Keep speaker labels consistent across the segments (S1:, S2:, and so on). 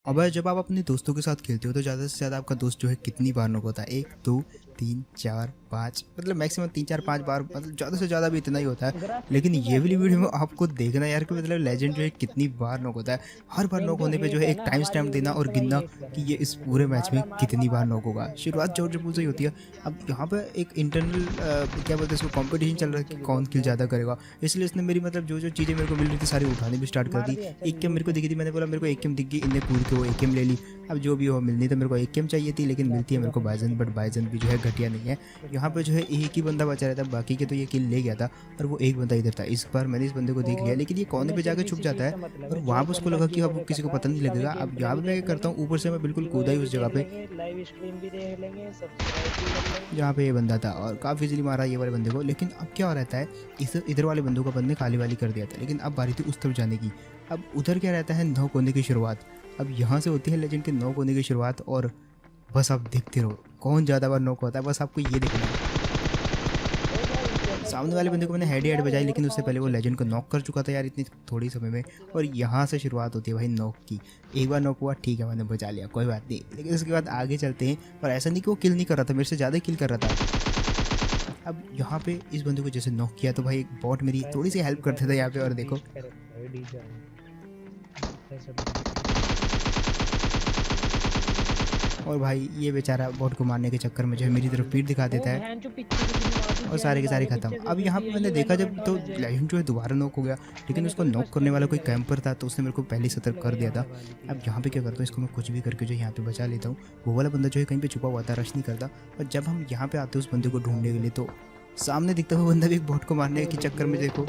S1: अब जब आप अपने दोस्तों के साथ खेलते हो तो ज़्यादा से ज़्यादा आपका दोस्त जो है कितनी बार नॉक होता है? 1, 2, 3, 4, 5 मतलब मैक्सिमम 3, 4, 5 बार मतलब ज़्यादा से ज़्यादा भी इतना ही होता है। लेकिन ये वाली वीडियो में आपको देखना है यार कि मतलब लेजेंड जो है कितनी बार नॉक होता है। हर बार नॉक होने पे जो है एक टाइम स्टैम्प देना और गिनना कि ये इस पूरे मैच में कितनी बार नॉक होगा। शुरुआत जॉर्ज जपूल से ही होती है। अब यहाँ पे एक इंटरनल क्या बोलते हैं इसको कॉम्पिटिशन चल रहा है कि कौन किल ज़्यादा करेगा। इसलिए इसने मेरी मतलब जो चीज़ें मेरे को मिल रही थी सारी उठानी भी स्टार्ट कर दी। एक गेम मेरे को दिखी थी, मैंने बोला मेरे को एक गेम दिख गई, इनने कूद के वो एक गेम ले ली। अब जो भी हो मिलनी तो मेरे को एक गेम चाहिए थी, लेकिन मिलती है मेरे को बाइजन, बट बाइजन भी जो है घटिया नहीं है। यहाँ पे जो है एक ही बंदा बचा रहता है, बाकी के तो ये किल ले गया था और वो एक बंदा इधर था। इस बार मैंने इस बंदे को देख लिया, लेकिन ये कोने पे जाकर छुप जाता है और वहाँ पर उसको लगा कि अब किसी को पता नहीं लगेगा। अब यहाँ पे मैं क्या करता हूँ, ऊपर से मैं बिल्कुल कूदा ही उस जगह पे जहाँ पे ये बंदा था और काफ़ी इजीली मारा ये वाले बंदे को। लेकिन अब क्या हो रहता है, इस इधर वाले बंदों को बंदे खाली वाली कर दिया था, लेकिन अब बारी थी उस तरफ जाने की। अब उधर क्या रहता है, नॉक होने की शुरुआत। अब यहाँ से होती है लेजेंड के नॉक होने की शुरुआत और बस आप देखते रहो कौन ज़्यादा बार नॉक होता है, बस आपको ये देखना है। सामने वाले बंदे को मैंने हेड बजाई, लेकिन उससे पहले वो लेजेंड को नॉक कर चुका था यार इतनी थोड़ी समय में। और यहाँ से शुरुआत होती है भाई नॉक की। एक बार नॉक हुआ, ठीक है मैंने बचा लिया, कोई बात नहीं, लेकिन उसके बाद आगे चलते हैं। और ऐसा नहीं कि वो किल नहीं कर रहा था, मेरे से ज़्यादा किल कर रहा था। अब यहाँ पे इस बंदे को जैसे नॉक किया तो भाई एक बॉट मेरी थोड़ी सी हेल्प करते थे यहाँ पे। और देखो और भाई ये बेचारा बॉट को मारने के चक्कर में जो है मेरी तरफ पीठ दिखा देता है और सारे के सारे खत्म। अब यहाँ पे मैंने देखा जब तो लेजेंड जो है दोबारा नॉक हो गया, लेकिन उसको नॉक करने वाला कोई कैंपर था तो उसने मेरे को पहले ही सतर्क कर दिया था। अब यहाँ पे क्या करता हूँ, इसको मैं कुछ भी करके जो यहाँ पे बचा लेता हूँ। वो वाला बंदा जो है कहीं पे छुपा हुआ था, रश नहीं करता। और जब हम यहाँ पे आते हैं उस बंदे को ढूंढने के लिए, तो सामने दिखता हुआ बंदा भी एक बॉट को मारने के चक्कर में देखो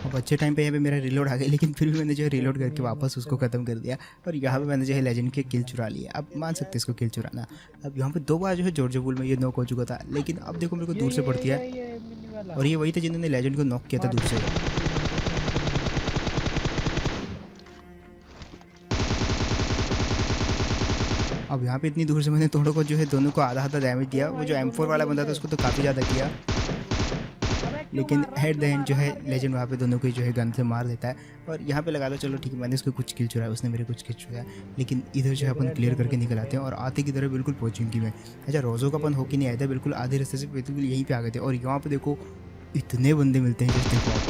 S1: अब अच्छे टाइम पे यहाँ पे मेरा रिलोड आ गया, लेकिन फिर भी मैंने जो है रिलोड करके वापस उसको ख़त्म कर दिया। और यहाँ पे मैंने जो है लेजेंड के किल चुरा लिया। अब मान सकते हैं इसको किल चुराना। अब यहाँ पे 2 बार जो है जॉर्ज जपूल में ये नॉक हो चुका था, लेकिन अब देखो मेरे को दूर से पड़ती है। और ये वही थे जिन्होंने लेजेंड को नॉक किया था दूर से। अब यहाँ पे इतनी दूर से मैंने तोड़ो को जो है दोनों को आधा आधा डैमेज दिया। वो जो M4 वाला बंदा था उसको तो काफ़ी ज़्यादा किया, लेकिन एट द एंड जो है लेजेंड वहाँ पे दोनों को जो है गन से मार देता है। और यहाँ पे लगा लो चलो ठीक है, मैंने उसको कुछ किल चुराया, उसने मेरे कुछ किल चुराया, लेकिन इधर जो है अपन क्लियर करके निकल आते हैं और आते की तरह बिल्कुल पहुँचेंगी मैं। अच्छा रोज़ों का अपन होके नहीं आया था, बिल्कुल आधे रास्ते से बिल्कुल यहीं पे आ गए थे। और यहाँ पे देखो इतने बंदे मिलते हैं, जैसे देखो आप।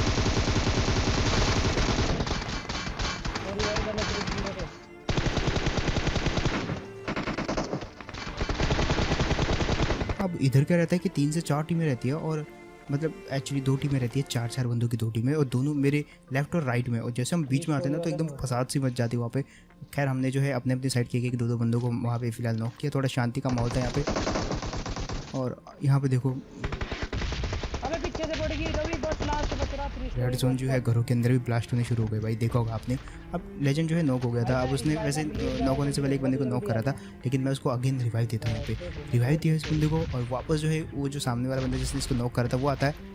S1: अब इधर क्या रहता है कि 3 से 4 टीमें रहती है, और मतलब एक्चुअली 2 टीमें रहती है, 4-4 बंदों की 2 टीमें, और दोनों मेरे लेफ्ट और राइट में। और जैसे हम बीच में आते हैं ना तो एकदम फसाद सी मच जाती है वहाँ पे। खैर हमने जो है अपने अपनी साइड के 2-2 बंदों को वहाँ पे फिलहाल नॉक किया, थोड़ा शांति का माहौल था यहाँ पे। और यहाँ पे देखो रेड जोन जो है घरों के अंदर भी ब्लास्ट होने शुरू हो गए भाई, देखा होगा आपने। अब लेजेंड जो है नॉक हो गया था। अब उसने वैसे नॉक होने से पहले एक बंदे को नॉक करा था, लेकिन मैं उसको अगेन रिवाइव देता हूँ यहाँ पे। रिवाइव दिया इस बंदे को और वापस जो है वो जो सामने वाला बंदा जिसने इसको नॉक करा था वो आता है।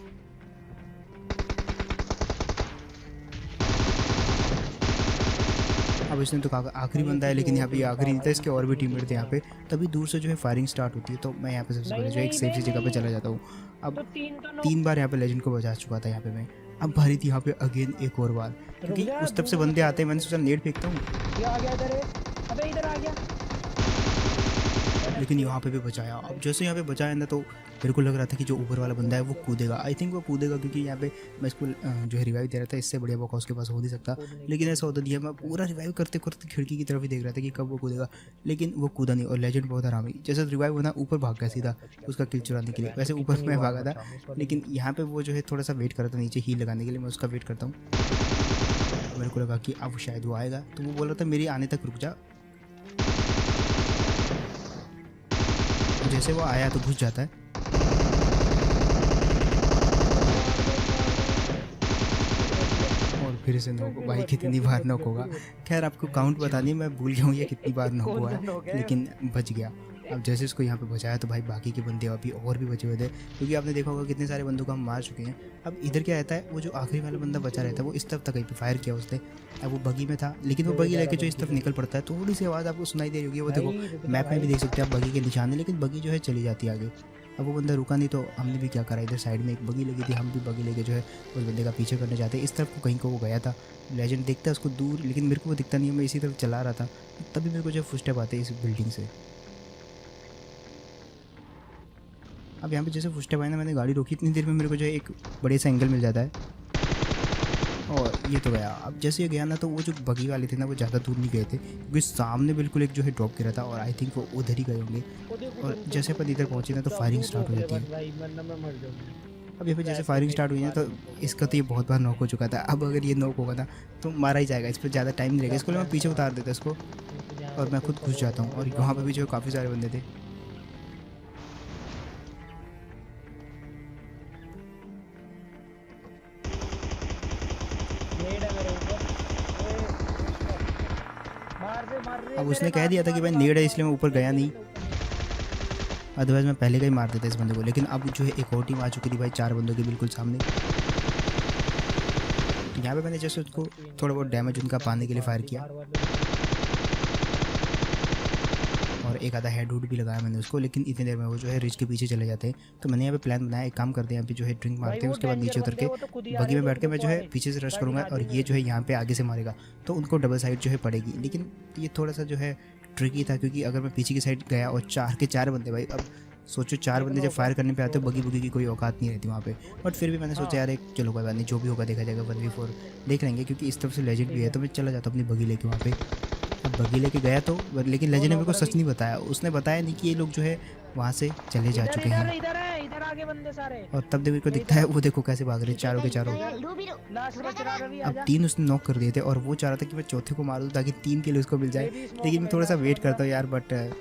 S1: अब इसने तो कहा आखिरी बंदा है, लेकिन यहाँ पे आखिरी नहीं था, इसके और भी टीममेट थे यहाँ पे। तभी दूर से जो है फायरिंग स्टार्ट होती है, तो मैं यहाँ पे सबसे पहले जो है एक सेफ सी जगह पे चला जाता हूँ। अब 3 बार यहाँ पे लेजेंड को बचा चुका था यहाँ पे मैं। अब भारी थी यहाँ पे अगेन एक और बार, क्योंकि उस तरफ से बंदे आते हैं, मैंने सोचा नेट फेंकता हूँ, लेकिन यहाँ पे भी बचाया। अब जैसे यहाँ पे बचाया ना तो मेरे को लग रहा था कि जो ऊपर वाला बंदा है वो कूदेगा। आई थिंक वो कूदेगा, क्योंकि यहाँ पे मैं इसको जो है रिवाइव दे रहा था, इससे बढ़िया मौका उसके पास हो नहीं सकता। लेकिन ऐसा होता नहीं है, मैं पूरा रिवाइव करते करते खिड़की की तरफ ही देख रहा था कि कब वो कूदेगा, लेकिन वो कूदा नहीं। और लेजेंड बहुत आरामी, जैसे रिवाइव होना ऊपर भाग गया सीधा उसका किल चुराने के लिए। वैसे ऊपर मैं भागा था, लेकिन यहाँ पे वो जो है थोड़ा सा वेट कर रहा था नीचे हील लगाने के लिए, मैं उसका वेट करता हूँ। मेरे को लगा कि अब शायद वो आएगा, तो वो बोल रहा था मेरी आने तक रुक जा। जैसे वो आया तो घुस जाता है। और फिर से नॉक, भाई कितनी बार नॉक होगा। खैर आपको काउंट बता दी, मैं भूल गया हूँ ये कितनी बार नॉक हुआ है, लेकिन बच गया। अब जैसे इसको यहाँ पे बचाया तो भाई बाकी के बंदे अभी और भी बचे हुए थे, क्योंकि आपने देखा होगा कितने सारे बंदों को हम मार चुके हैं। अब इधर क्या रहता है, वो जो आखिरी वाला बंदा बचा रहता है वो इस तरफ तक कहीं पे फायर किया उसने। अब वो बगी में था, लेकिन वो बगी लेके जो इस तरफ निकल पड़ता है, थोड़ी सी आवाज़ आपको सुनाई दे रही होगी, वो देखो मैप में भी देख सकते हैं आप बगी के निशान है, लेकिन बगी जो है चली जाती है आगे। अब वो बंदा रुका नहीं तो हमने भी क्या करा, इधर साइड में एक बगी लगी थी, हम भी बगी लेके जो है उस बंदे का पीछे करने जाते। इस तरफ को कहीं को वो गया था, लेजेंड देखता है उसको दूर, लेकिन मेरे को वो दिखता नहीं है। मैं इसी तरफ चला रहा था, तभी मेरे को जो फुटस्टेप आते इस बिल्डिंग से। अब यहाँ पे जैसे फुटस्टेप आए ना, मैंने गाड़ी रोकी, इतनी देर में मेरे को जो है एक बड़े सा एंगल मिल जाता है और ये तो गया। अब जैसे ये गया ना तो वो जो बगी वाले थे ना वो ज़्यादा दूर नहीं गए थे, क्योंकि सामने बिल्कुल एक जो है ड्रॉप गिरा था और आई थिंक वो उधर ही गए होंगे। और जैसे अपन इधर पहुँचे ना तो फायरिंग स्टार्ट हो जाती है। अब यहाँ पे जैसे फायरिंग स्टार्ट हुई है तो इसका तो ये बहुत बार नॉक हो चुका था। अब अगर ये नॉक होगा ना तो मारा ही जाएगा, इस पर ज़्यादा टाइम नहीं रहेगा। इसको मैं पीछे उतार देता इसको और मैं खुद घुस जाता हूँ। और वहाँ पर भी जो है काफ़ी सारे बंदे थे। अब उसने कह दिया था कि भाई नेड है, इसलिए मैं ऊपर गया नहीं, अदरवाइज मैं पहले का ही मार देता इस बंदे को। लेकिन अब जो है एक और टीम आ चुकी थी भाई, 4 बंदों के बिल्कुल सामने। तो यहाँ पे मैंने जैसे उसको थोड़ा बहुत डैमेज उनका पाने के लिए फायर किया और एक आधा हेड वुड भी लगाया मैंने उसको। लेकिन इतनी देर में वो जो है रिच के पीछे चले जाते हैं। तो मैंने यहाँ पे प्लान बनाया, एक काम करते हैं, यहाँ पे जो है ड्रिंक मारते हैं, उसके बाद नीचे उतर के बगी में बैठ के मैं जो है पीछे से रश करूँगा और ये जो है यहाँ पे आगे से मारेगा तो उनको डबल साइड जो है पड़ेगी। लेकिन ये थोड़ा सा जो है ट्रिकी था, क्योंकि अगर मैं पीछे की साइड गया और 4 के 4 बंदे भाई, अब सोचो 4 बंदे जब फायर करने पे आते हो बगी की कोई औकात नहीं रहती वहाँ पे। बट फिर भी मैंने सोचा यार एक चलो कोई बात नहीं, जो भी होगा देखा जाएगा, 1v4 देख लेंगे, क्योंकि इस तरफ से लेजेंड भी है। तो मैं चला जाता हूँ अपनी बगी लेके वहाँ पे। अब बगी लेके गया तो, लेकिन लेजेंड ने मेरे को सच नहीं बताया, उसने बताया नहीं कि ये लोग जो है वहाँ से चले जा चुके हैं।
S2: इधर आगे बंदे सारे।
S1: और तब मेरे को दिखता है वो देखो कैसे भाग रहे हैं चारों के चारों। अब 3 उसने नॉक कर दिए थे और वो चाह रहा था कि मैं चौथे को मारूं ताकि 3 किल उसको मिल जाए। लेकिन मैं थोड़ा सा वेट करता हूँ यार, बट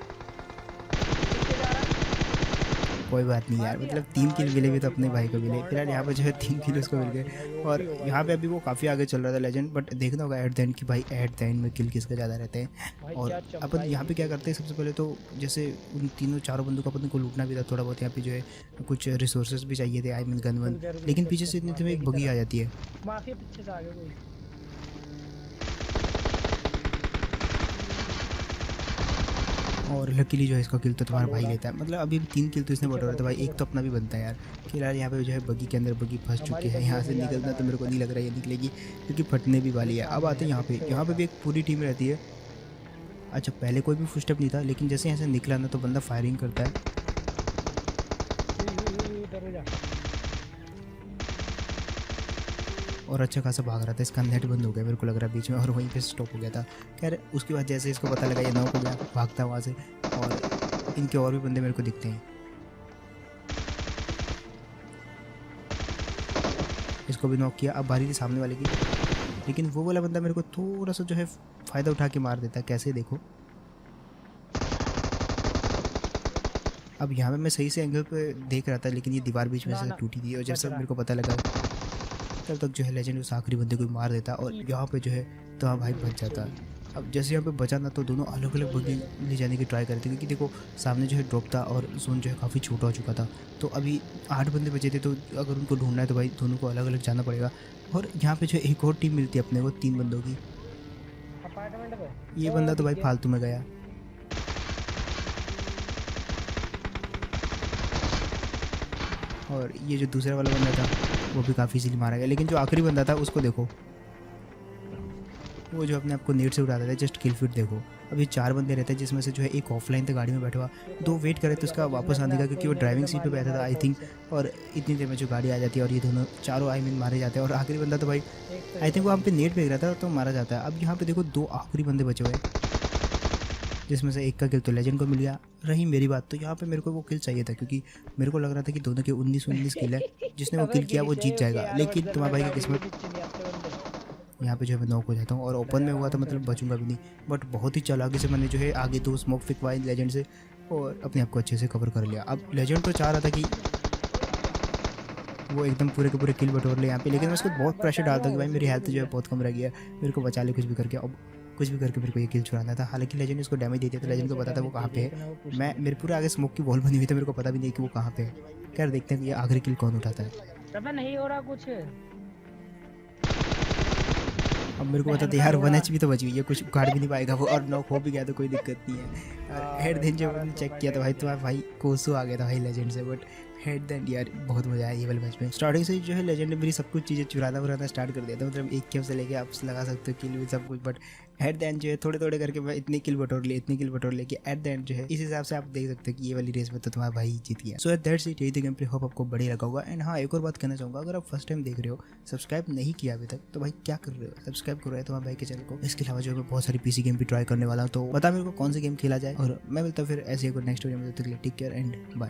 S1: कोई बात नहीं यार, मतलब 3 किल मिले भी तो अपने भाई को मिले। फिलहाल यहाँ पे जो है 3 किल उसको मिल गए और यहाँ पे अभी वो काफ़ी आगे चल रहा था लेजेंड। बट देखना होगा एट द एंड कि भाई एट द एंड में किल किसका ज़्यादा रहते हैं। और अपन यहाँ पे क्या करते हैं, सबसे पहले तो जैसे उन तीनों चारों बंदों को अपन को लूटना भी था थोड़ा बहुत। यहाँ पे जो है कुछ रिसोर्सेज भी चाहिए थे, आई मीन गन वन। लेकिन पीछे से इतने में एक बगी आ जाती है। और लकीली जो है इसका किल तो तुम्हारा भाई लेता है। मतलब अभी 3 किल तो इसने बटोरा था भाई, एक तो अपना भी बनता है यार। फिलहाल यहाँ पे जो है बगी के अंदर बगी फंस चुकी है, यहाँ से निकलना तो मेरे को नहीं लग रहा है ये निकलेगी, क्योंकि फटने भी वाली है। अब आते हैं यहाँ पे भी एक पूरी टीम रहती है। अच्छा पहले कोई भी फुटस्टेप नहीं था, लेकिन जैसे यहाँ से निकला ना तो बंदा फायरिंग करता है और अच्छा खासा भाग रहा था। इसका नेट बंद हो गया मेरे को लग रहा है बीच में, और वहीं पे स्टॉप हो गया था। खैर उसके बाद जैसे इसको पता लगा ये नॉक हो गया, भागता वहाँ से। और इनके और भी बंदे मेरे को दिखते हैं, इसको भी नॉक किया। अब बारी थी सामने वाले की, लेकिन वो वाला बंदा मेरे को थोड़ा सा जो है फ़ायदा उठा के मार देता है। कैसे देखो, अब यहाँ पे मैं सही से एंगल पे देख रहा था, लेकिन ये दीवार बीच में से टूटी थी। और जब सब मेरे को पता लगा तब तक जो है लेजेंड उस आखिरी बंदे को मार देता और यहाँ पे जो है तो हाँ भाई बच जाता। अब जैसे यहाँ पे बचा ना तो दोनों अलग अलग बगी ले जाने की ट्राई करते, क्योंकि देखो सामने जो है ड्रॉप था और जोन जो है काफ़ी छोटा हो चुका था। तो अभी 8 बंदे बचे थे, तो अगर उनको ढूंढना है तो भाई दोनों को अलग अलग जाना पड़ेगा। और यहाँ पे जो एक और टीम मिलती है अपने को 3 बंदों की। ये बंदा तो भाई फालतू में गया। और ये जो दूसरा वाला बंदा था वो भी काफ़ी इजीली मारा गया। लेकिन जो आखिरी बंदा था उसको देखो, वो जो अपने आप को नेट से उड़ाता था, जस्ट किल फिट देखो। अभी 4 बंदे रहते हैं, जिसमें से जो है एक ऑफलाइन था गाड़ी में बैठा हुआ, 2 वेट करे तो उसका वापस आने का, क्योंकि वो ड्राइविंग सीट पे बैठा था आई थिंक। और इतनी देर में जो गाड़ी आ जाती है और ये दोनों चारों आई मीन मारे जाते हैं। और आखिरी बंदा तो भाई आई थिंक वो हम पे नेट फेंक रहा था तो मारा जाता है। अब यहाँ पे देखो 2 आखिरी बंदे बचे हुए हैं, जिसमें से एक का किल तो लेजेंड को मिल गया। रही मेरी बात, तो यहाँ पे मेरे को वो किल चाहिए था, क्योंकि मेरे को लग रहा था कि दोनों के 19 किल है, जिसने वो किल किया वो जीत जाएगा। लेकिन तुम्हारा भाई की किस्मत, यहाँ पे जो है मैं नॉक हो जाता हूँ। और ओपन में हुआ था, मतलब बचूंगा भी नहीं। बट बहुत ही चालाकी से मैंने जो है आगे 2 स्मोक फिकवाई लेजेंड से और अपने आप को अच्छे से कवर कर लिया। अब लेजेंड तो चाह रहा था कि वो एकदम पूरे के पूरे किल बटोर ले यहाँ पे, लेकिन मैं उसको बहुत प्रेशर डालता कि भाई मेरी हेल्थ जो है बहुत कम रह गई है, मेरे को बचा ले कुछ भी करके। अब कुछ भी करके मेरे को ये किल छुड़ाना था। हालांकि लेजेंड उसको डैमेज देते थे, लेजेंड को पता था वो कहाँ पे है। मैं मेरे पूरे आगे स्मोक की वॉल बनी हुई थी, मेरे को पता भी नहीं कि वो कहाँ पे है। खैर देखते हैं कि ये आखिरी किल कौन उठाता है।
S2: नहीं हो रहा कुछ।
S1: अब मेरे को बता दे यार 1 HP तो बची हुई है, कुछ उखाड़ भी नहीं पाएगा वो, और नॉक हो भी गया तो कोई दिक्कत नहीं है। और हेड देन जब मैंने चेक किया तो भाई तुम्हारा भाई कोसो आ गया था भाई लेजेंड से, बट हेड देन यार बहुत मजा आया ये वाले मैच में। स्टार्टिंग से जो है लेजेंड ने मेरी सब कुछ चीज़ें चुराना स्टार्ट कर दिया था, मतलब एक किल से लेके आप लगा सकते हो किल भी सब कुछ, बट एट द एंड जो है थोड़े थोड़े करके मैं इतनी किल बटोर ली कि एट द एंड जो है इस हिसाब से आप देख सकते हो कि ये वाली रेस में तो तुम्हारा भाई जीत गया। सो दैट्स इट, यही थी गेम प्ले, होप आपको बढ़िया लगा होगा। एंड हाँ, एक और बात कहना चाहूँगा, अगर आप फर्स्ट टाइम देख रहे हो, सब्सक्राइब नहीं किया अभी तक, तो भाई क्या कर रहे हो, सब्सक्राइब करो तुम्हारे भाई के चैनल को। इसके अलावा जो मैं बहुत सारी पीसी गेम भी ट्राई करने वाला हूँ, तो बता मेरे को कौन सी गेम खेला जाए, और मैं मिलता हूँ फिर ऐसे ही नेक्स्ट वीडियो में। Take care and bye.